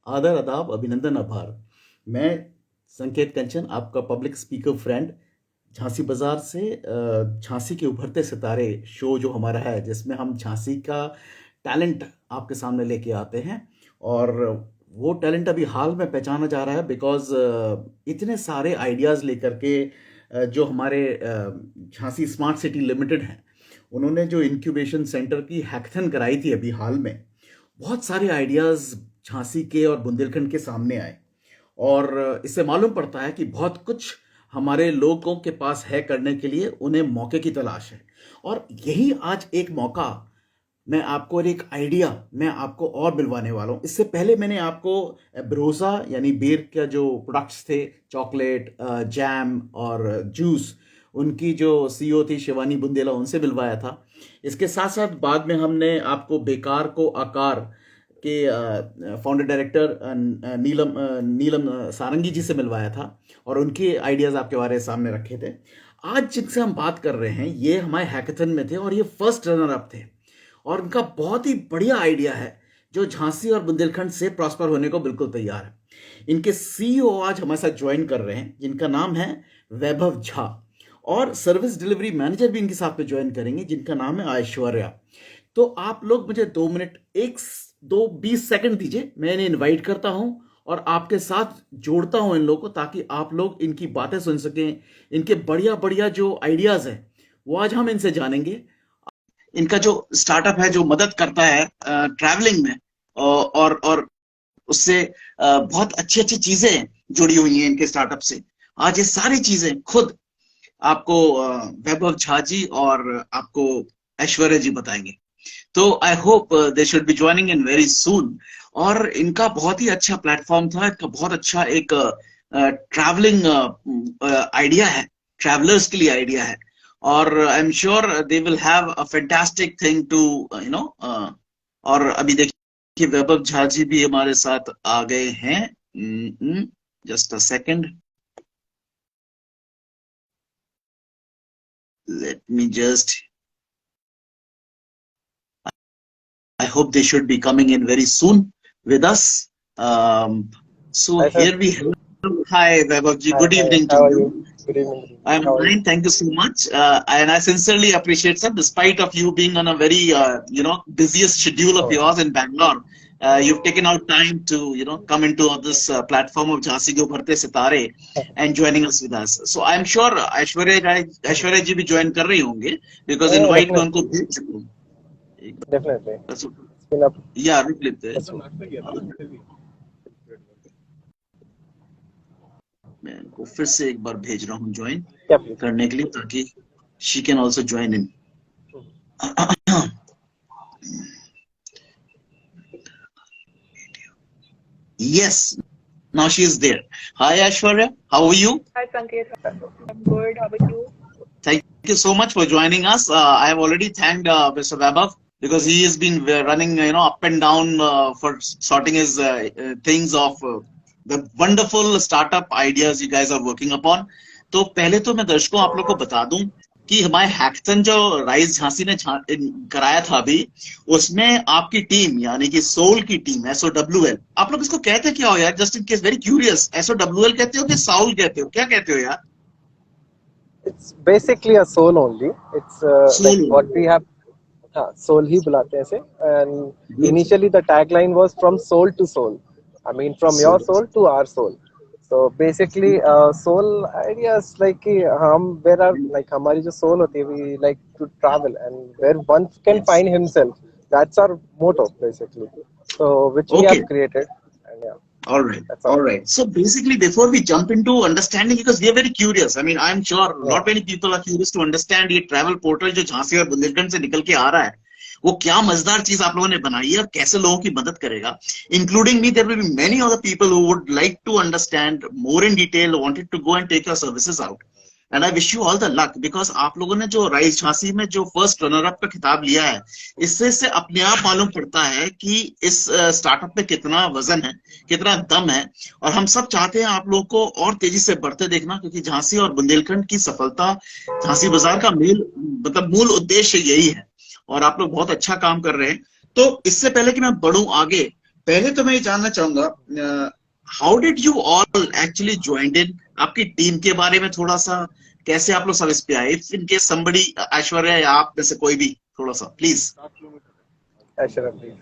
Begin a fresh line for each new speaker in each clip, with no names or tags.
आदर, आदाब, अभिनंदन, आभार। मैं संकेत कंचन, आपका पब्लिक स्पीकर फ्रेंड, झांसी बाजार से झांसी के उभरते सितारे शो जो हमारा है, जिसमें हम झांसी का टैलेंट आपके सामने लेके आते हैं। और वो टैलेंट अभी हाल में पहचाना जा रहा है बिकॉज इतने सारे आइडियाज़ लेकर के जो हमारे झांसी स्मार्ट सिटी लिमिटेड हैं, उन्होंने जो इंक्यूबेशन सेंटर की हैकथन कराई थी अभी हाल में, बहुत सारे आइडियाज़ झांसी के और बुंदेलखंड के सामने आए। और इससे मालूम पड़ता है कि बहुत कुछ हमारे लोगों के पास है करने के लिए, उन्हें मौके की तलाश है। और यही आज एक मौका, मैं आपको और एक आइडिया मैं आपको और मिलवाने वाला हूँ। इससे पहले मैंने आपको ब्रोजा यानी बेर का जो प्रोडक्ट्स थे, चॉकलेट, जैम और जूस, उनकी जो सीईओ थी शिवानी बुंदेला, उनसे मिलवाया था। इसके साथ साथ बाद में हमने आपको बेकार को आकार के फाउंडर डायरेक्टर नीलम सारंगी जी से मिलवाया था और उनके आइडियाज़ आपके बारे में सामने रखे थे। आज जिनसे हम बात कर रहे हैं, ये हमारे हैकेथन में थे और ये फर्स्ट रनर अप थे, और उनका बहुत ही बढ़िया आइडिया है जो झांसी और बुंदेलखंड से प्रॉस्पर होने को बिल्कुल तैयार है। इनके सीईओ आज हमारे साथ ज्वाइन कर रहे हैं, जिनका नाम है वैभव झा, और सर्विस डिलीवरी मैनेजर भी इनके साथ में ज्वाइन करेंगे, जिनका नाम है ऐश्वर्या। तो आप लोग मुझे 2 मिनट 20 सेकंड दीजिए, मैं इन्हें इन्वाइट करता हूं और आपके साथ जोड़ता हूं इन लोगों को, ताकि आप लोग इनकी बातें सुन सकें। इनके बढ़िया बढ़िया जो आइडियाज हैं वो आज हम इनसे जानेंगे। इनका जो स्टार्टअप है जो मदद करता है ट्रैवलिंग में, और उससे बहुत अच्छी अच्छी चीजें जुड़ी हुई हैं इनके स्टार्टअप से। आज ये सारी चीजें खुद आपको वैभव झा जी और आपको ऐश्वर्या जी बताएंगे। तो I hope they should be joining in very soon. और इनका बहुत ही अच्छा प्लेटफॉर्म था, इनका बहुत अच्छा एक ट्रैवलिंग आइडिया है, ट्रैवलर्स के लिए आइडिया है, और I am sure they will have a fantastic thing to you know. और अभी देखिए वैभव झा जी भी हमारे साथ आ गए हैं। Just a second, let me just, I hope they should be coming in very soon with us. So
Hi,
here we have, hi Vaibhav ji, good evening to you.
Good evening.
I'm fine, thank you so much, and I sincerely appreciate, sir, despite of you being on a very busiest schedule of yours in Bangalore, you've taken out time to come into this platform of Jhansi ke Ubharte Sitare and joining us with us. So I'm sure Aishwarya ji bhi join kar rahi honge, because invite mein unko bhej chukun.
Definitely.
That's
It's been a
yeah, रुक लेते हैं। मैं इनको फिर से एक बार भेज रहा हूँ ज्वाइन करने के लिए, ताकि she can also join in. Yes, now she is there. Hi Aishwarya, how are you?
Hi Sanket, I'm good. How are you?
Thank you so much for joining us. I have already thanked Mr. Vaibhav, because he has been running up and down for sorting his things of the wonderful startup ideas you guys are working upon. तो पहले तो मैं दर्शकों आप लोग को बता दूं कि हमारे हैकथन जो राइज झांसी ने कराया था अभी, उसमें आपकी टीम यानी कि सोल की टीम, SOWL, आप लोग इसको कहते क्या हो यार? Just in case, very curious, SOWL कहते हो कि SOWL कहते हो, क्या कहते हो यार?
It's basically a soul only. It's like what we have. Soul ही बुलाते हैं इसे. And initially the tagline was from soul to soul. I mean from your soul to our soul. So basically soul ideas like कि हम where are like हमारी जो soul होती है, we like to travel and where one can find himself. That's our motto basically. So which we have created. And yeah.
All right. So basically, before we jump into understanding, because we are very curious, I mean, I'm sure not many people are curious to understand ये travel portal जो झांसी और बुंदेलखंड से निकल के आ रहा है, वो क्या मजेदार चीज आप लोगों ने बनाई है और कैसे लोगों की मदद करेगा। Including me, there will be many other people who would like to understand more in detail, wanted to go and take your services out. And I wish you all the luck, because आप लोगों ने जो rise Jhansi में जो first runner up का खिताब लिया है, इससे अपने आप मालूम पड़ता है कि इस स्टार्टअप में कितना वजन है, कितना दम है। और हम सब चाहते हैं आप लोगों को और तेजी से बढ़ते देखना, क्योंकि झांसी और बुंदेलखंड की सफलता झांसी बाजार का मूल उद्देश्य यही है, और आप लोग बहुत अच्छा काम कर रहे हैं। तो इससे पहले कि मैं बढ़ूं आगे,
पहले तो मैं ये जानना चाहूंगा, how did you all actually joined in? आपकी टीम के बारे में थोड़ा सा, कैसे आप लोग सब इस पे आए? If in case somebody, Aishwarya या आप में से कोई भी, थोड़ा सा please.
Ashara, please.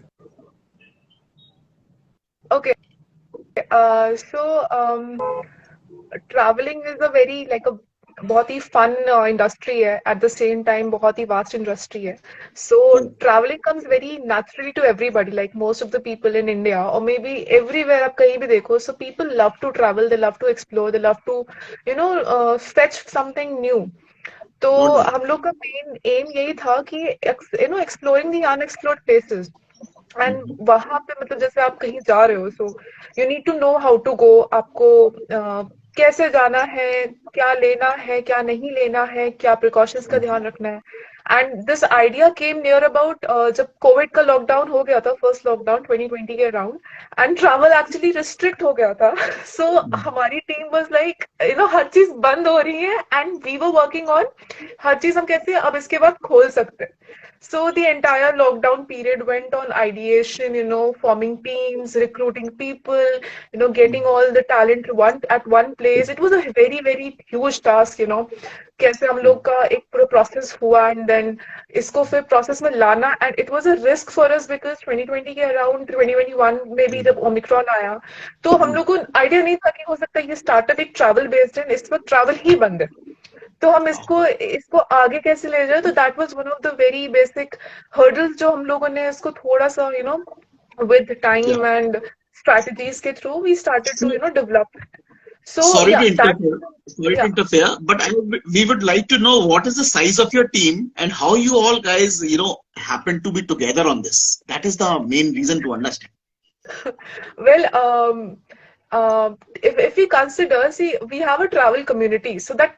Okay. Traveling is a very like a बहुत ही फन इंडस्ट्री है, एट द सेम टाइम बहुत ही वास्ट इंडस्ट्री है. So travelling comes very naturally to everybody, like most of the people in India और may be everywhere आप कहीं भी देखो. So people love to travel, they love to explore, they love to fetch something new. तो हम लोग का main aim यही था कि exploring the unexplored places. And वहां पे मतलब जैसे आप कहीं जा रहे हो, so you need to know how to go. आपको कैसे जाना है, क्या लेना है, क्या नहीं लेना है, क्या प्रिकॉशंस का ध्यान रखना है. And this idea came near about जब कोविड का लॉकडाउन हो गया था, फर्स्ट लॉकडाउन 2020 के around, and travel actually restrict हो गया था. सो हमारी टीम वाज लाइक हर चीज बंद हो रही है and we were working on हर चीज हम कैसे अब इसके बाद खोल सकते हैं. So the entire lockdown period went on ideation, forming teams, recruiting people, getting all the talent at one place. It was a very, very huge task, कैसे हम लोग का एक पूरा प्रोसेस हुआ एंड देन इसको फिर प्रोसेस में लाना. And it was a risk for us because 2020 के अराउंड 2021 में भी जब ओमिक्रॉन आया तो हम लोग को आइडिया नहीं था कि हो सकता है ये स्टार्टअप एक ट्रैवल बेस्ड है, इस वक्त ट्रैवल ही बंद है, तो हम इसको आगे कैसे ले जाए. तो that was one of the very basic hurdles जो हम लोगों ने इसको थोड़ा सा विद टाइम एंड strategies के through we started to develop. So
Sorry
yeah,
to
that
interfere. Sorry to
yeah.
interfere, but we would like to know what is the size of your team and how you all guys, happen to be together on this. That is the main reason to understand.
Well, if we consider, see, we have a travel community, so that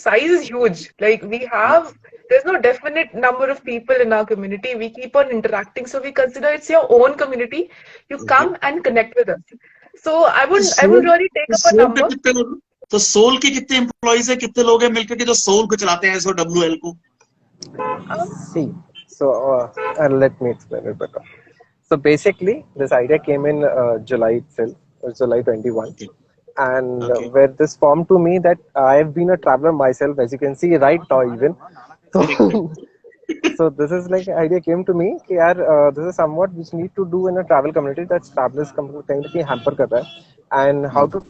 size is huge. Like there's no definite number of people in our community. We keep on interacting, so we consider it's your own community. You come and connect with us. So I wouldn't really take up a number.
तो soul के कितने employees है, कितने लोग हैं मिलकर के जो सोल को चलाते हैं, SOWL को?
See, so let me explain it better. So basically, this idea came in July itself, July 21, and where this formed to me that I've been a traveler myself, as you can see right now even. So this is like idea came to me कि यार this is somewhat which need to do in a travel community that travelers कहीं ना कहीं hamper कर रहा है, and how to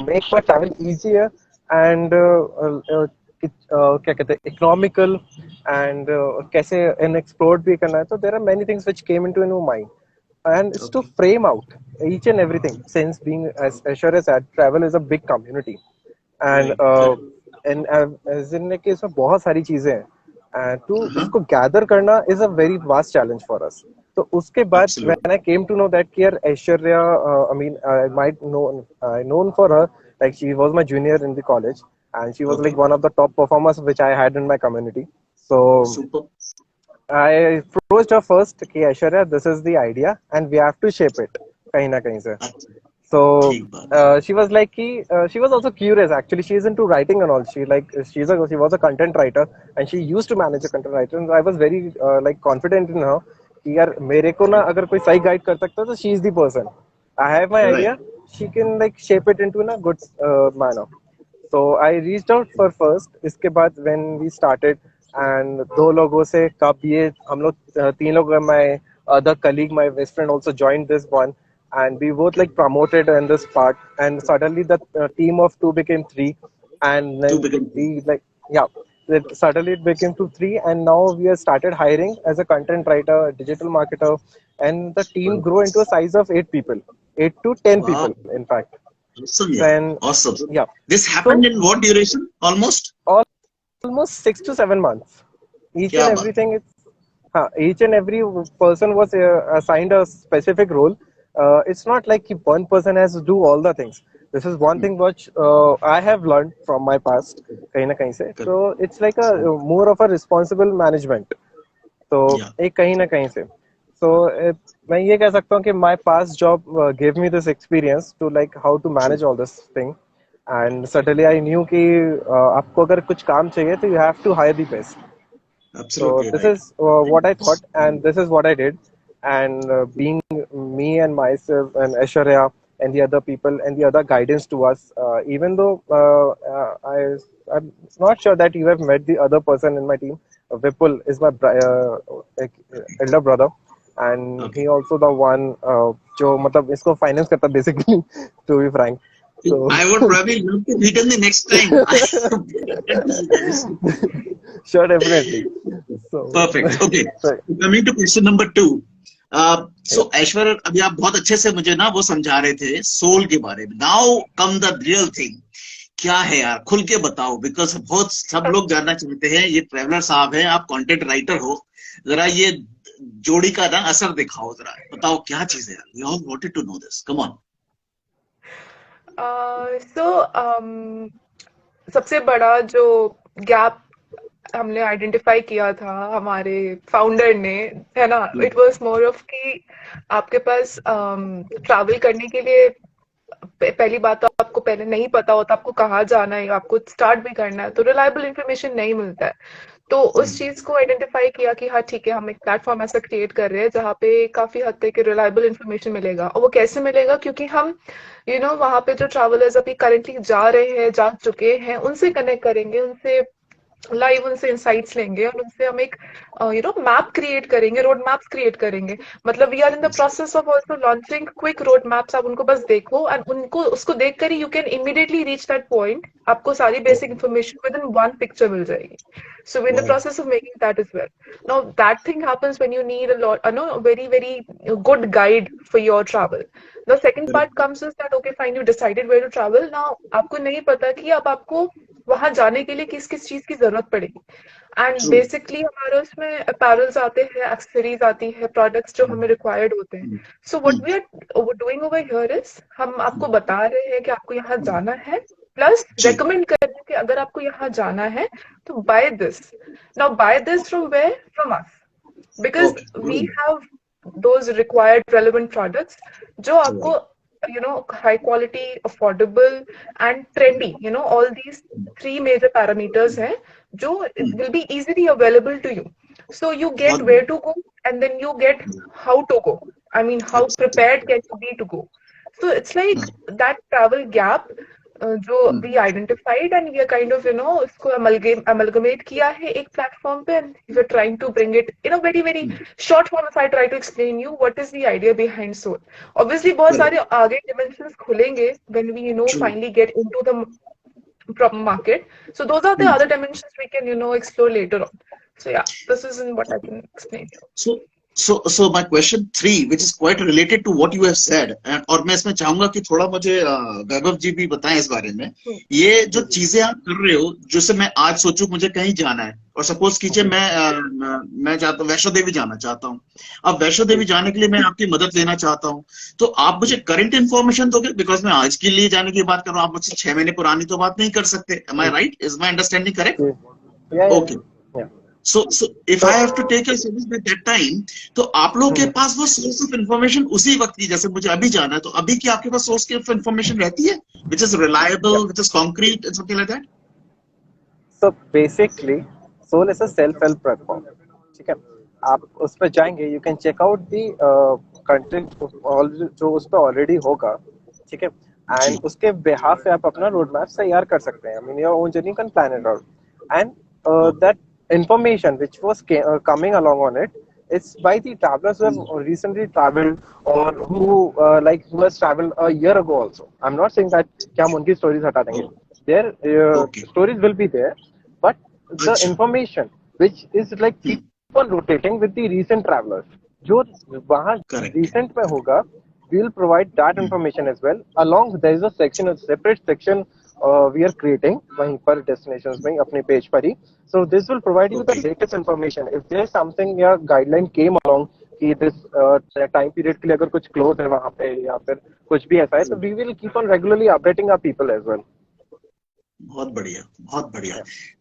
make my travel easier and क्या कहते हैं economical and कैसे unexplored भी करना है. तो there are many things which came into my mind, and it's to frame out each and everything, since being as sure as that travel is a big community and as in कि इसमें बहुत सारी चीजें हैं. To इसको gather करना is a very vast challenge for us. तो उसके बाद when I came to know that कि यार Aishwarya, I mean I might known for her, like she was my junior in the college and she was like one of the top performers which I had in my community. So I approached her first कि Aishwarya, this is the idea and we have to shape it कहीं ना कहीं से. So she was like she was also curious actually. She is into writing and all. She was a content writer and she used to manage a content writer, and I was very like confident in her कि यार मेरे को ना अगर कोई सही guide कर सकता है तो she is the person. I have my idea, she can like shape it into a good manner. So I reached out for first. इसके बाद when we started and दो लोगों से कब ये हम लोग तीन लोग, my other colleague, my best friend also joined this one. And we both like promoted in this part, and suddenly the team of two became three, and then we like suddenly it became to three, and now we have started hiring as a content writer, digital marketer, and the team grew into a size of 8 people, 8 to 10 people in fact.
Awesome,
then,
awesome.
Yeah.
This happened in what duration? Almost
6 to 7 months. Each and everything, each and every person was assigned a specific role. It's not like one person has to do all the things. This is one thing which I have learned from my past कहीं ना कहीं से. So it's like a more of a responsible management. तो एक कहीं ना कहीं से. So मैं ये कह सकता हूँ कि my past job gave me this experience to like how to manage all this thing, and suddenly I knew कि आपको अगर कुछ काम चाहिए तो you have to hire the best.
Absolutely.
So this is what I thought, and this is what I did. and being me and myself and Aishwarya and the other people and the other guidance to us, even though I'm not sure that you have met the other person in my team. Vipul is my elder brother, and
Okay.
he also the one जो मतलब इसको finance करता basically, to be frank. So
I would probably love to meet him the next time.
sure, definitely. So
Perfect. Okay.
so,
Coming to question number 2. So Aishwarya, अभी आप बहुत अच्छे से मुझे ना वो समझा रहे थे सोल के बारे में. Now come the real thing. क्या है यार, खुल के बताओ, बिकॉज बहुत सब लोग जानना चाहते हैं. ये ट्रेवलर साहब हैं, आप कंटेंट राइटर हो, जरा ये जोड़ी का ना असर दिखाओ, जरा बताओ क्या चीज है यार. We all wanted to know this. Come on.
सबसे बड़ा जो गैप हमने आइडेंटिफाई किया था हमारे फाउंडर ने, है ना, इट वाज मोर ऑफ कि आपके पास ट्रैवल करने के लिए पहली बात तो आपको पहले नहीं पता होता आपको कहाँ जाना है, आपको स्टार्ट भी करना है, तो रिलायबल इन्फॉर्मेशन नहीं मिलता है. तो उस चीज को आइडेंटिफाई किया कि हाँ ठीक है, हम एक प्लेटफॉर्म ऐसा क्रिएट कर रहे हैं जहाँ पे काफी हद तक रिलायबल इन्फॉर्मेशन मिलेगा. और वो कैसे मिलेगा, क्योंकि हम वहाँ पे जो ट्रैवलर्स अभी करेंटली जा रहे हैं, जा चुके हैं, उनसे कनेक्ट करेंगे, उनसे लाइव उनसे इंसाइट्स लेंगे और उनसे हम एक मैप क्रिएट करेंगे, रोड मैप्स क्रिएट करेंगे. मतलब we are in the process of also launching quick road maps. आप उनको बस देखो एंड उनको उसको देखकर ही you can immediately reach that point. आपको सारी basic information with in one picture मिल जाएगी. So we're in the process of making that as well. Now that thing happens when you need a lot, very very good guide for your travel. The second part comes is that okay fine, you decided where to travel. Now आपको नहीं पता कि अब आपको वहां जाने के लिए किस किस चीज की जरूरत पड़ेगी. एंड बेसिकली हमारे उसमें अपैरल्स आते हैं, एक्सेसरीज आती है, प्रोडक्ट्स जो हमें रिक्वायर्ड होते हैं. So what we are doing over here is हम आपको बता रहे हैं कि आपको यहाँ जाना है, प्लस रेकमेंड कर रहे हैं कि अगर आपको यहाँ जाना है तो buy this. Now buy this from where? From us, because we have those required relevant products जो आपको high quality, affordable and trendy, all these three major parameters हैं जो will be easily available to you. So you get where to go and then you get how to go. I mean, how prepared can you be to go? So it's like that travel gap जो we identified and we are kind of इसको amalgamate किया है एक platform पे, and we are trying to bring it in a very very short form. If I try to explain you what is the idea behind SOWL, obviously बहुत सारे आगे dimensions खुलेंगे when we finally get into the proper market. So those are the other dimensions we can explore later on. So yeah, this is what I can explain here.
So my question 3, which is quite related to what you have said, और मैं इसमें चाहूंगा कि थोड़ा मुझे वैभव जी भी बताएं इस बारे में. ये जो चीजें आप कर रहे हो, जैसे मैं आज सोचूं मुझे कहीं जाना है, और सपोज कीजिए मैं चाहता हूँ वैष्णो देवी जाना चाहता हूँ. अब वैष्णो देवी जाने के लिए मैं आपकी मदद लेना चाहता हूँ, तो आप मुझे करंट इन्फॉर्मेशन दोगे? बिकॉज मैं आज के लिए जाने की बात कर रहा हूँ, आप मुझसे 6 महीने पुरानी तो बात नहीं कर सकते. Am I right? Is my understanding correct? Okay. So if I have to take your service at that time, तो आप लोगों के पास वो सोर्स ऑफ इन्फॉर्मेशन उसी वक्त की, जैसे मुझे अभी जाना है तो अभी की आपके पास सोर्स ऑफ इन्फॉर्मेशन रहती है, which is reliable, which is concrete and something like that?
So basically, SOWL is a self-help platform. ठीक है, आप उस पर जाएंगे, you can check out the content जो उस पर ऑलरेडी होगा. ठीक है, and उसके behalf पे आप अपना रोड मैप तैयार कर सकते हैं. I mean, your own journey you can plan it out, and that information which was coming along on it, it's by the travelers who have recently traveled or who has traveled a year ago also. I'm not saying that कि हम उनकी stories हटा देंगे. Their stories will be there, but the information which is like keep on rotating with the recent travelers, जो वहाँ recent में होगा, we will provide that information as well. Along there is a section, a separate section we are creating वहीं पर destinations में अपने page पर ही. So this will provide you the latest information. If there is something या guideline came along कि this time period के लिए अगर कुछ close है वहाँ पे या फिर कुछ भी ऐसा है, तो we will keep on regularly updating our people as well.
बहुत बढ़िया, बहुत बढ़िया.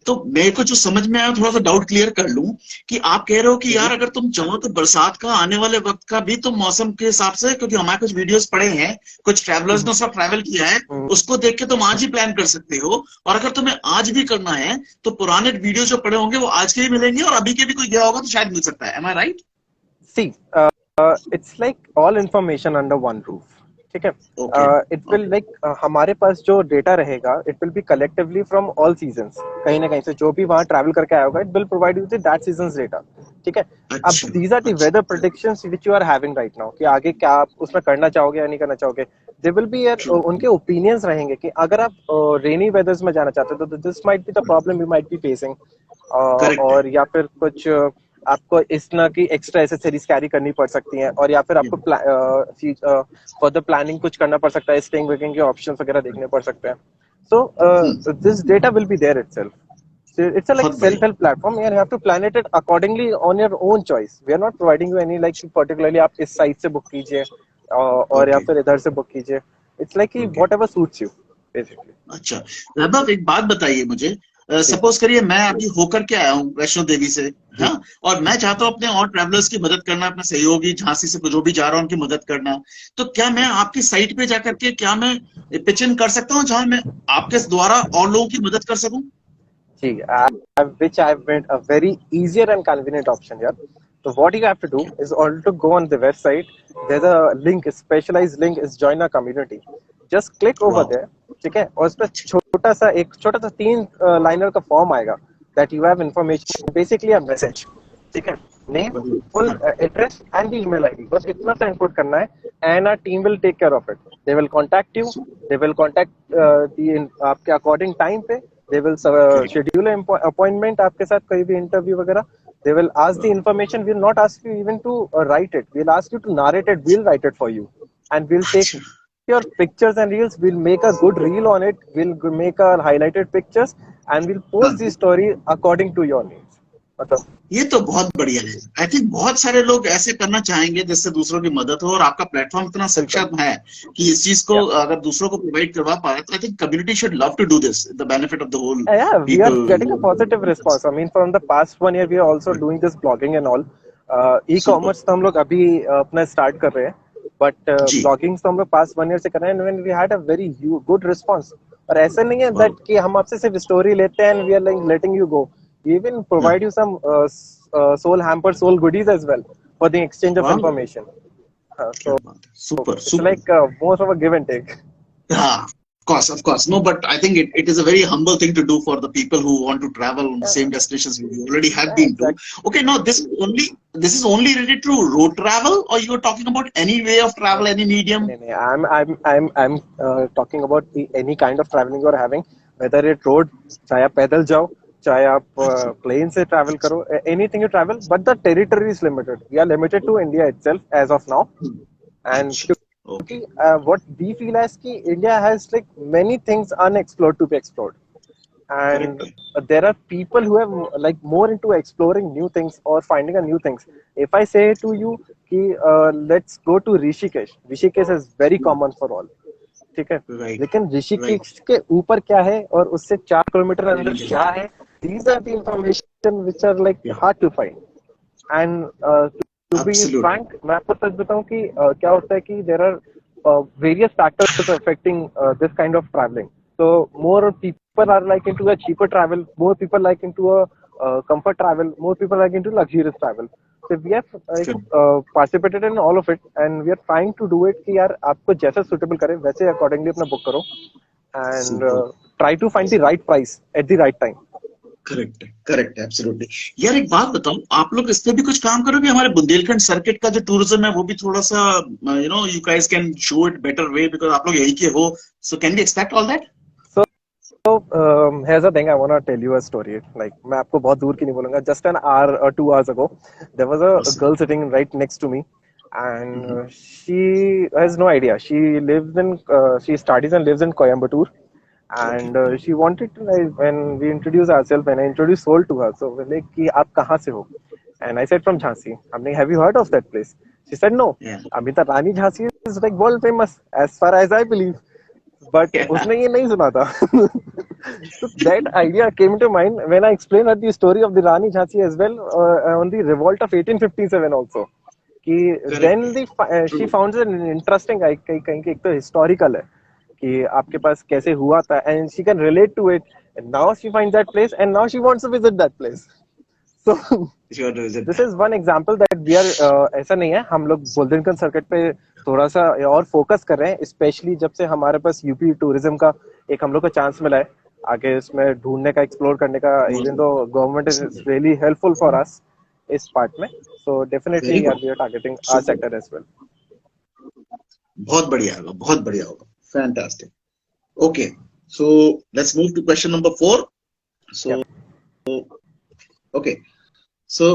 तो मेरे को जो समझ में आया, थोड़ा सा डाउट क्लियर कर लूं कि आप कह रहे हो कि यार अगर तुम चाहो तो बरसात का आने वाले वक्त का भी तुम मौसम के हिसाब से, क्योंकि हमारे कुछ वीडियोस पड़े हैं, कुछ ट्रैवलर्स ने उसका ट्रैवल किया है, उसको देख के तुम आज ही प्लान कर सकते हो. और अगर तुम्हें आज भी करना है तो पुराने वीडियो जो पड़े होंगे वो आज के भी मिलेंगे, और अभी के भी कोई गया होगा तो शायद मिल सकता है. Am I right?
See, It's like all information under one roof. ठीक है.
ओके
It will like हमारे पास जो डेटा रहेगा it will be collectively from all seasons. कहीं ना कहीं से जो भी वहाँ ट्रैवल करके आया होगा it will provide you with that season's data. ठीक है. अब
अच्छा
these are the
अच्छा
weather predictions which you are having right now कि आगे क्या आप उसमें करना चाहोगे या नहीं करना चाहोगे. There will be उनके opinions रहेंगे कि अगर आप rainy weathers में जाना चाहते हो तो this might be the problem you might be facing.
Correct है
और या फिर कुछ आपको इस तरह की एक्स्ट्रा एसेसरीज कैरी करनी पड़ सकती हैं और या फिर आपको फर्दर प्लानिंग कुछ करना पड़ सकता है स्टेइंग वेकिंग के ऑप्शंस वगैरह देखने पड़ सकते हैं so this data will be there itself so it's a like
बहुत
self
बढ़िया
help platform and you have to plan it accordingly on your own choice we are not providing you any like particularly आप इस site से book कीजिए और या
okay
फिर इधर से बुक कीजिए it's like
okay
whatever suits you basically
अच्छा वैभव एक बात बताइए मुझे
जी
सपोज करिए मैं अभी होकर के आया हूँ वैष्णो देवी से
जी
हाँ और मैं चाहता हूँ अपने और ट्रैवलर्स की मदद करना अपने सहयोगी झांसी से जो भी जा रहा हूँ उनकी मदद करना तो क्या मैं आपकी साइट पे जाकर के क्या मैं पिच इन कर सकता हूँ जहां मैं आपके द्वारा और लोगों की मदद कर सकूं
See, which I've made a very easier and convenient option here. So what you have to do is all to go on the website. There's a link, a specialized link is join a community. Just click over
वाह
there, ठीक है? और उस पर
अच्छा
छोटा सा 3 liner का फॉर्म आएगा that you have information, basically a message, ठीक है? Name, full
बढ़िया
address and the email ID. बस इतना सा input करना है and our team will take care of it. They will contact you. They will contact आपके according time पे. They will
correct
schedule an appointment आपके साथ कोई भी interview वगैरह. They will ask the information. We'll not ask you even to write it. We'll ask you to narrate it. We'll write it for you, and we'll take
अच्छा
your pictures and reels. We'll make a good reel on it. We'll make our highlighted pictures, and we'll post the
हाँ
story according to your needs. मतलब
ये तो बहुत बढ़िया है I think बहुत सारे लोग ऐसे करना चाहेंगे जिससे दूसरों की मदद हो और आपका प्लेटफॉर्म इतना
बिल्कुल.
सक्षम है कि इस चीज को
Yeah.
अगर दूसरों को प्रोवाइड करवा पाए तो I think community should love to do this the benefit of the whole
Yeah, we are getting a positive
people
response. I mean, from the past 1 year, we are also doing this blogging and all.
Super
E-commerce तो हम लोग अभी अपना start कर रहे हैं, but
ji
blogging तो हम लोग past 1 year से कर रहे हैं, and when we had a very good response. और ऐसा नहीं है
वाह
that कि हम आपसे सिर्फ story लेते हैं and we are like letting you go. We even
हाँ
provide you some soul hamper, soul goodies as well for the exchange of
वाह
information.
क्या
So
बात है super
it's
super
like more of a give and take.
हाँ of course no but I think it is a very humble thing to do for the people who want to travel on the
Yeah,
same destinations we already have
yeah,
been to
exactly.
okay now this is only related to road travel or you are talking about any way of travel any medium
नहीं, नहीं, I'm talking about any kind of traveling you're having, whether it road, चाहे आप पैदल जाओ, चाहे आप
अच्छा
plane से travel करो, anything you travel, but the territory is limited. We are limited to India itself as of now, and
अच्छा
क्योंकि
okay
what we feel as कि India has like many things unexplored to be explored. And
correct है
there are people who have like more into exploring new things or finding a new things. If I say to you कि let's go to Rishikesh is very common for all, ठीक है?
Right
लेकिन
right
Rishikesh के ऊपर क्या है और उससे 4 किलोमीटर अंदर क्या है, these are the information which are like hard to find. And to be
absolutely
frank, मैं आपको सच बताऊं कि क्या होता है कि there are various factors affecting this kind of traveling. So more people are like into a cheaper travel, more people like into a comfort travel, more people like into luxurious travel. So we have participated in all of it, and we are trying to do it कि यार आपको जैसा suitable करे वैसे accordingly अपना book करो, and
super
try to find the right price at the right time.
Correct absolutely यार एक बात बताओ आप लोग इस पे भी कुछ काम करोगे हमारे बुंदेलखंड सर्किट का जो टूरिज्म है वो भी थोड़ा सा you guys can show it better way because आप लोग यही के हो so can we expect all that
So here's the thing. I want to tell you a story. Like मैं आपको बहुत दूर की नहीं बोलूँगा. Just an hour or 2 hours ago, there was a
awesome
girl sitting right next to me, and she has no idea. She studies and lives in Coimbatore,
okay
and she wanted to like when we introduced ourselves, when I introduced Soul to her, so we're like कि आप कहाँ से हो? And I said from Jhansi. I'm like, have you heard of that place? She said no.
या
I mean, the Rani Jhansi is like world famous as far as I believe. But उसने ये नहीं सुना था. So that idea came to mind when I explained her the story of the Rani Jhansi as well on the revolt of 1857 also. कि then she found it interesting. कहीं एक तो historical है कि आपके पास कैसे हुआ था, and she can relate to it. And now she finds that place, and now she wants to visit that place. So this is one example that we are ऐसा नहीं है, हम लोग बुंदेलखंड सर्किट पे थोड़ा सा और फोकस कर रहे हैं, स्पेशली जब से हमारे पास यूपी टूरिज्म का एक हम लोग को चांस मिला है आगे इसमें ढूंढने का, एक्सप्लोर करने का, even though government is really helpful for us इस पार्ट में. So definitely we are targeting our sector as well.
बहुत बढ़िया होगा, बहुत बढ़िया होगा. Fantastic. Okay, so let's move to question number 4. So okay, so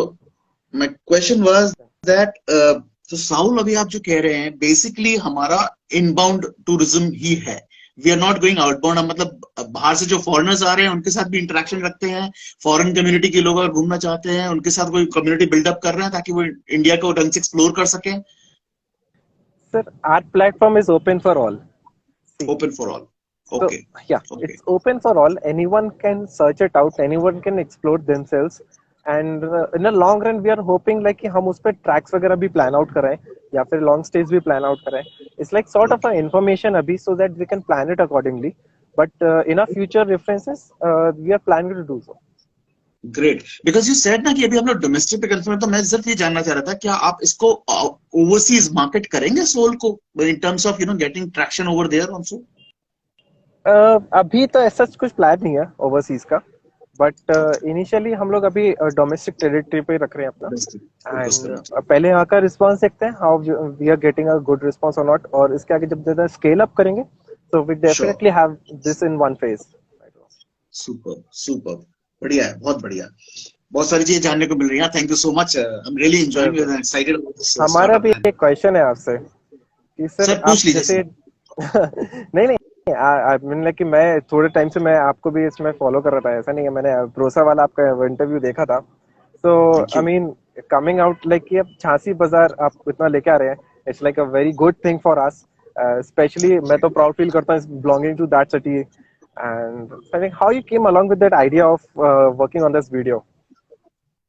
my question was that तो Saul, अभी आप जो कह रहे हैं बेसिकली हमारा इनबाउंड टूरिज्म ही है. We are not going outbound. मतलब बाहर से जो फॉरेनर्स आ रहे हैं उनके साथ भी इंटरेक्शन रखते हैं. फॉरेन कम्युनिटी के लोग अगर घूमना चाहते हैं उनके साथ कोई कम्युनिटी बिल्डअप कर रहे हैं ताकि वो इंडिया को ढंग से एक्सप्लोर कर सकें.
Sir, our platform is open for all.
Open for all. Okay.
So, yeah, okay. It's open for all. Anyone can search it out. Anyone can explore themselves. And in the long run, we are hoping like कि हम उस पे tracks वगैरह भी plan out करें या फिर long stays भी plan out करें. It's like sort of a information अभी, so that we can plan it accordingly. But in our future references, we are planning to do so.
Great. Because you said ना कि अभी हम लोग domestic पे confirm, तो मैं सिर्फ ये जानना चाह रहा था क्या आप इसको ओवरसीज मार्केट करेंगे सोल को in terms of getting traction over there also?
अभी तो ऐसा कुछ प्लान नहीं है ओवरसीज का, बट इनिशियली हम लोग अभी डोमेस्टिक टेरिटरी पे रख रहे हैं अपना. एंड पहले यहाँ का रिस्पांस देखते हैं, how we are getting a good response और नॉट, और इसके आगे जब ज्यादा स्केल अप करेंगे तो we definitely have this in one phase.
Super super, बढ़िया है, बहुत बढ़िया. बहुत सारी चीजें जानने को मिल रही हैं. Thank you so much. I am really enjoying and excited about this.
हमारा भी एक क्वेश्चन है आपसे कि सर
पूछ लीजिए.
जैसे नहीं आई मीन लाइक कि मैं थोड़े टाइम से मैं आपको भी इसमें फॉलो कर रहा था, ऐसा नहीं है, मैंने भरोसा वाला आपका इंटरव्यू देखा था. So I mean coming out like कि अब झांसी बाजार आप इतना लेके आ रहे हैं, it's like a very good thing for us. Specially मैं तो प्राउड फील करता हूँ belonging to that city. And I think how you came along with that idea of working on this video?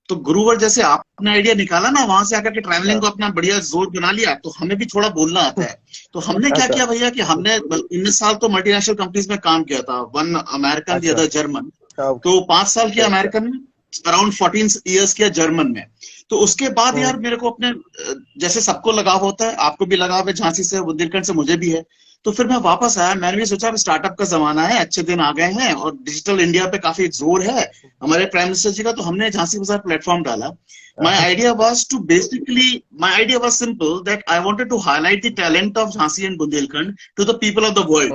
तो गुरुवर जैसे आपने आइडिया निकाला ना, वहां से आकर के ट्रैवलिंग को अपना बढ़िया जोर बना लिया, तो हमें भी थोड़ा बोलना आता है. तो हमने क्या किया भैया कि हमने 19 साल तो मल्टीनेशनल कंपनीज में काम किया था, one American the other German. तो 5 साल किया अमेरिकन में, अराउंड 14 इयर्स किया जर्मन में. तो उसके बाद यार मेरे को अपने जैसे सबको लगाव होता है, आपको भी लगाव है झांसी से, बुंदेलखंड से मुझे भी है. तो फिर मैं वापस आया, मैंने भी सोचा स्टार्टअप का जमाना है, अच्छे दिन आ गए हैं और डिजिटल इंडिया पे काफी जोर है हमारे प्राइम मिनिस्टर जी का. तो हमने झांसी बाजार प्लेटफॉर्म डाला. My idea was simple, that I wanted to highlight the talent of Jhansi and Bundelkhand to the people of the world.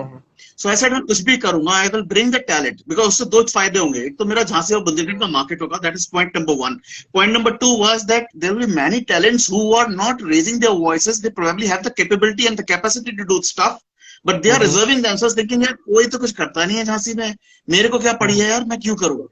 So I said मैं कुछ भी करूंगा, I will bring the talent, because उससे दो फायदे होंगे. एक तो मेरा झांसी और बुंदेलखंड का मार्केट होगा, that is point number 1. Point number 2 was that there will be many talents who are not raising their voices. They probably have the capability and the capacity to do stuff, but they are reserving themselves, thinking यार कोई तो कुछ करता नहीं है झांसी में, मेरे को क्या पड़ी है यार, मैं क्यों करूँ.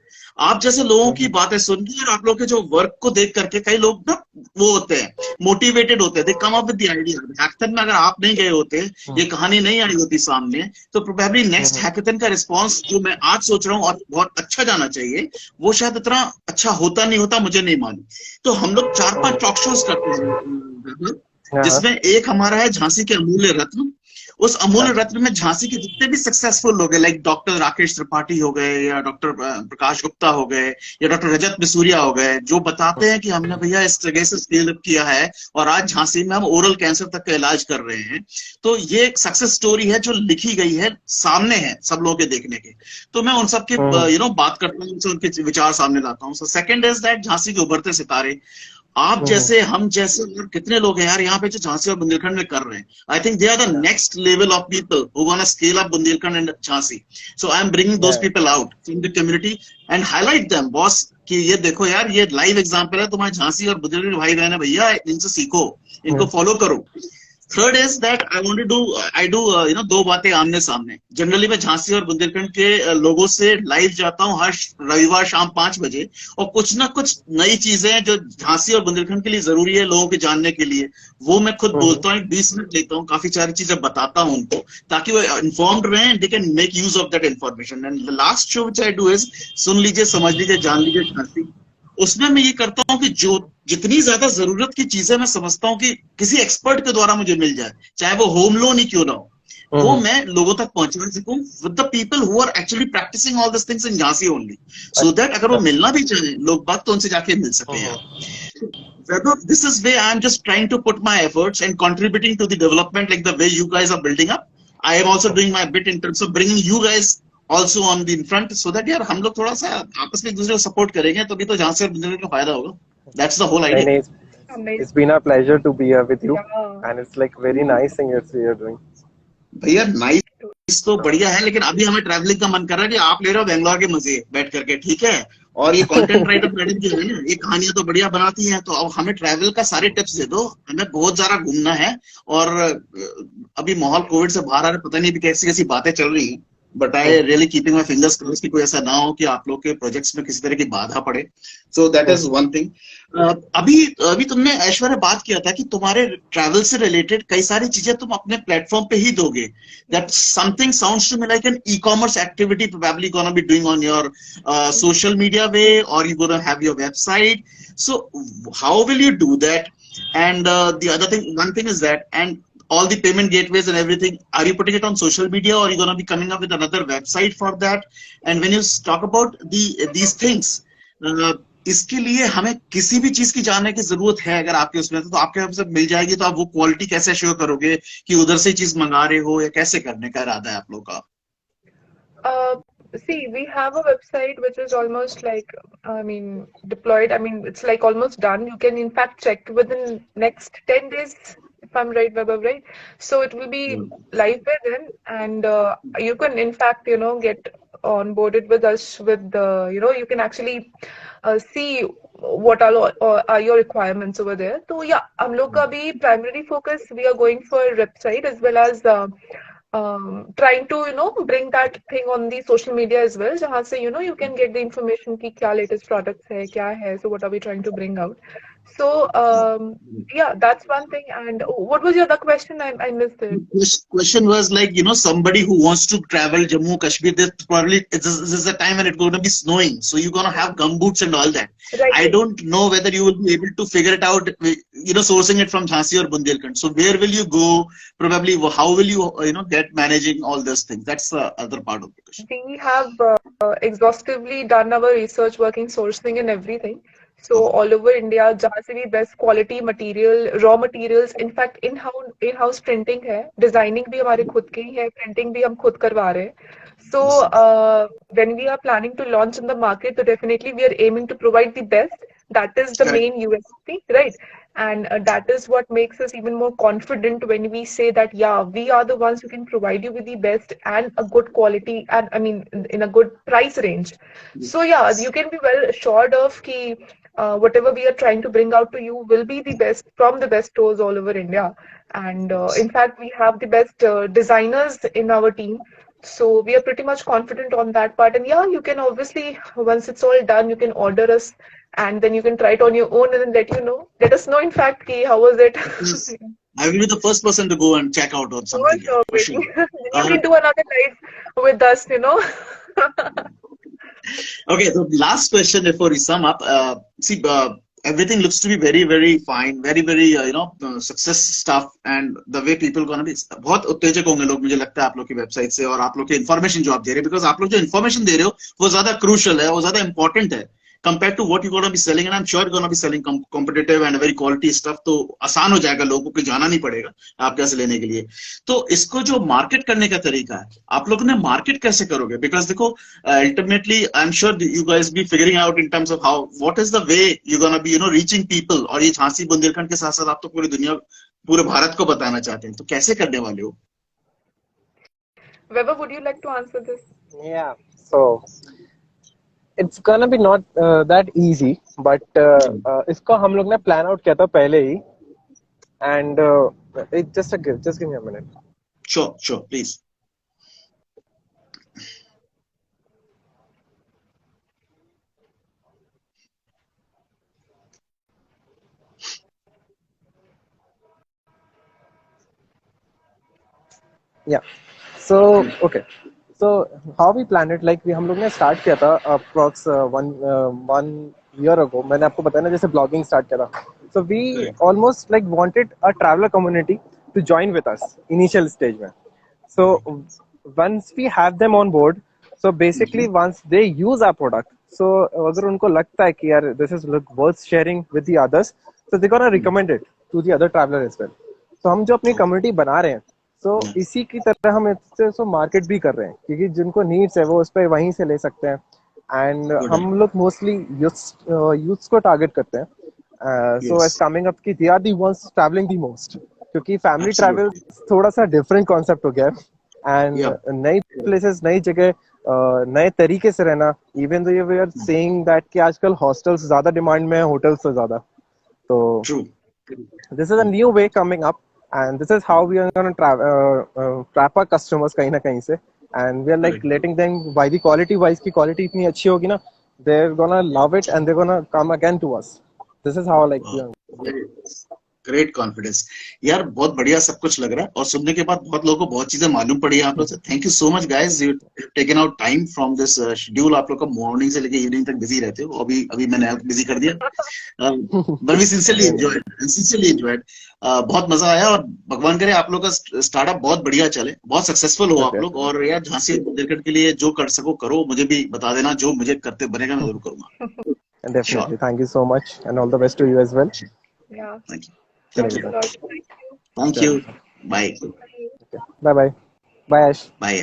आप जैसे लोगों की बातें सुन के और आप लोगों के जो वर्क को देख करके कई लोग ना वो होते हैं, मोटिवेटेड होते हैं, they come up with the idea. Hackathon में अगर आप नहीं गए होते, ये कहानी नहीं आई होती सामने, तो प्रोबेबली नेक्स्ट हैकेथन का रिस्पांस जो मैं आज सोच रहा हूँ और बहुत अच्छा जाना चाहिए, वो शायद इतना अच्छा होता नहीं होता, मुझे नहीं मालूम. तो हम लोग 4-5 टॉक शोज करते हैं, जिसमें एक हमारा है झांसी के अमूल्य रत्न. उस अमूल्य रत्न में झांसी के जितने भी सक्सेसफुल लोग हैं, लाइक डॉक्टर राकेश त्रिपाठी हो गए, या डॉक्टर प्रकाश गुप्ता हो गए, या डॉक्टर रजत बिसूरिया हो गए, जो बताते हैं कि हमने भैया इस जगह से स्केल अप किया है और आज झांसी में हम ओरल कैंसर तक का इलाज कर रहे हैं. तो ये एक सक्सेस स्टोरी है जो लिखी गई है, सामने है सब लोगों के देखने के. तो मैं उन सबके बात करता हूँ, उनके विचार सामने लाता हूँ. So second is that Jhansi के उभरते सितारे, आप जैसे, हम जैसे और कितने लोग हैं यार यहाँ पे जो झांसी और बुंदेलखंड में कर रहे हैं. I think they are the next level of people who want to scale up Bundelkhand and Jhansi. So I am bringing those people out from the community and highlight them boss, कि ये देखो यार, ये लाइव एग्जांपल है, तुम्हारे झांसी और बुंदेलखंड भाई बहन है भैया, इनसे सीखो, इनको फॉलो करो. Third is that I do दो बातें आमने सामने. जनरली मैं झांसी और बुंदेलखंड के लोगों से लाइव जाता हूँ हर रविवार शाम 5 बजे, और कुछ ना कुछ नई चीजें जो झांसी और बुंदेलखंड के लिए जरूरी है लोगों के जानने के लिए, वो मैं खुद बोलता हूँ. 20 मिनट लेता हूँ, काफी सारी चीजें बताता हूँ उनको, ताकि वो इन्फॉर्म्ड रहे, they can make use of that information. And the last show which I do is, सुन लीजिए, समझ लीजिए, जान लीजिए झांसी. उसमें मैं ये करता हूँ कि जो जितनी ज्यादा जरूरत की चीजें मैं समझता हूँ कि किसी एक्सपर्ट के द्वारा मुझे मिल जाए, चाहे वो होम लोन ही क्यों ना हो, वो मैं लोगों तक पहुंचा सकूं with the people who are actually practicing all this things in Jhansi only, so that अगर वो मिलना भी चाहे लोग बाग तो उनसे जाके मिल सके यार. Whether this is where I'm just trying to put my efforts and contributing to the development like the way you guys are building up. I am also doing my bit in terms of bringing you guys also on the in front so that यार हम लोग थोड़ा सा आपस में एक दूसरे को सपोर्ट करेंगे तभी तो झांसी और बुंदेलखंड का फायदा होगा. That's the whole idea.
It's been a pleasure to be here with you,
Yeah.
and it's like very nice thing you're doing.
भैया नाइस तो बढ़िया है, लेकिन अभी हमें ट्रैवलिंग का मन कर रहा है कि आप ले रहे हो बेंगलोर के मजे बैठ करके, ठीक है. और ये कंटेंट राइटर मैडम जो है ना, ये कहानियां तो बढ़िया बनाती हैं, तो अब हमें ट्रैवल का सारे टिप्स दे दो. हमें बहुत ज्यादा घूमना है और अभी माहौल कोविड से बाहर आ रहा है, पता नहीं अभी कैसी कैसी बातें चल रही हैं. But I really keeping my fingers cross कि कोई ऐसा ना हो कि आप लोग के प्रोजेक्ट्स में किसी तरह की बाधा पड़े. So that is one thing. अभी अभी तुमने ऐश्वर्या बात किया था कि तुम्हारे ट्रैवल से रिलेटेड कई सारी चीजें तुम अपने प्लेटफॉर्म पे ही दोगे. That something sounds to me like an e-commerce activity probably gonna be doing on your social media way, or you gonna have your website. So how will you do that? And the other thing, one thing is that, and all the payment gateways and everything, are you putting it on social media, or are you gonna be coming up with another website for that? And when you talk about these things, इसके लिए हमें किसी भी चीज की जानने की जरूरत है अगर आपके उसमें, तो आपके हमसे मिल जाएगी. तो आप वो क्वालिटी कैसे श्योर करोगे कि उधर से चीज मंगा रहे हो, या कैसे करने का इरादा है आप लोग का?
See, we have a website which is almost like, deployed. It's like almost done. You can in fact check within next 10 days, if I'm right, Vaibhav, right? So it will be live by then, and you can in fact, get onboarded with us with the, you can actually see what are your requirements over there. So yeah, हम लोग का भी primary focus, we are going for website as well as trying to bring that thing on the social media as well, जहाँ से you can get the information कि क्या latest products है, क्या है, so what are we trying to bring out. So yeah, that's one thing. And what was your other question? I missed it.
This question was like, somebody who wants to travel Jammu Kashmir, this is a time when it's going to be snowing, so you're going to have gumboots and all that.
Right.
I don't know whether you will be able to figure it out, sourcing it from Jhansi or Bundelkhand. So where will you go? Probably, how will you, get managing all those things? That's the other part of the question.
We have exhaustively done our research work in sourcing and everything. So all over India, जहाँ से भी best quality material, raw materials, in fact in-house printing है, designing भी हमारे खुद की है, printing भी हम खुद करवा रहे हैं. So when we are planning to launch in the market, so definitely we are aiming to provide the best. That is the main USP, right? And that is what makes us even more confident when we say that, yeah, we are the ones who can provide you with the best and a good quality, and in a good price range. So yeah, you can be well assured of ki whatever we are trying to bring out to you will be the best from the best stores all over India. And in fact, we have the best designers in our team. So we are pretty much confident on that part. And yeah, you can obviously, once it's all done, you can order us, and then you can try it on your own and then let us know in fact ki how was it.
Yes. I will be the first person to go and check out on something.
For sure. You can do another live with us,
Okay, the last question before we sum up. See, everything looks to be very, very fine, very, very, success stuff, and the way people gonna be. बहुत उत्तेजक होंगे लोग, मुझे लगता है आप लोग की वेबसाइट से और आप लोग की इन्फॉर्मेशन जो आप दे रहे हैं, बिकॉज आप लोग जो इन्फॉर्मेशन दे रहे हो वो ज्यादा क्रूशल है, वो ज्यादा इंपॉर्टेंट है compared to what you're going to be selling, and I'm sure you're going to be selling competitive and very quality stuff. तो आसान हो जाएगा, लोगों को जाना नहीं पड़ेगा आप कैसे लेने के लिए. तो इसको जो मार्केट करने का तरीका है, आप लोगों ने मार्केट कैसे करोगे? बिकॉज देखो, ultimately I am sure you guys be figuring out in terms of how what is the way you gonna be reaching people. और ये झांसी बुंदेलखंड के साथ साथ आप तो पूरी दुनिया, पूरे भारत को बताना चाहते हैं, तो कैसे करने वाले हो?
Weber, would you like to answer this?
Yeah, so it's gonna be not that easy, but इसको हम लोग ने plan out किया था पहले ही, and just give me a minute.
Sure, please.
Yeah, so okay, so how we planned it, like हम लोग ने start किया था approx one year ago. मैंने आपको बताया ना, जैसे blogging start किया था. So we almost like wanted a traveler community to join with us initial stage में. So once we have them on board, so basically once they use our product, so अगर उनको लगता है कि यार this is look worth sharing with the others, so they're gonna recommend it to the other traveler as well. So हम जो अपनी community बना रहे हैं, so इसी की तरह हम इससे so मार्केट भी कर रहे हैं, क्योंकि जिनको नीड्स है वो उस पर वहीं से ले सकते हैं. एंड हम लोग मोस्टली यूथ्स को टारगेट करते हैं. So as coming up कि they are the ones traveling the most, क्योंकि फैमिली ट्रैवल थोड़ा सा डिफरेंट कॉन्सेप्ट हो गया है. एंड नई प्लेसेस, नई जगह, नए तरीके से रहना. Even though we are saying that कि आजकल हॉस्टल्स ज्यादा डिमांड में है होटल्स से ज्यादा. तो this is a new way coming up, and this is how we are gonna trap our customers कहीं ना कहीं से. And we are like letting them by the quality wise की क्वालिटी इतनी अच्छी होगी ना, they are gonna love it and they are gonna come again to us. This is how like
great confidence यार, बहुत बढ़िया सब कुछ लग रहा है, और सुनने के बाद बहुत लोगों को बहुत चीजें मालूम पड़ी आप लोग से. Thank you so much guys, you taken out time from this schedule. आप लोग का मॉर्निंग से लेके इवनिंग तक बिजी रहते हो, अभी मैंने बिजी कर दिया. But we sincerely enjoyed. बहुत मजा आया, और भगवान करे आप लोग का स्टार्टअप बहुत बढ़िया चले, बहुत सक्सेसफुल हो आप लोग. और यार झांसी बुंदेलखंड के लिए जो कर सको करो, मुझे भी बता देना, जो मुझे करते बनेगा मैं जरूर करूंगा.
Definitely. Thank you so much, and all the best to you as well.
Yeah.
Thank you.
Thanks a lot. Thank you.
Thank you. Bye.
Bye bye. Bye Ash.
Bye.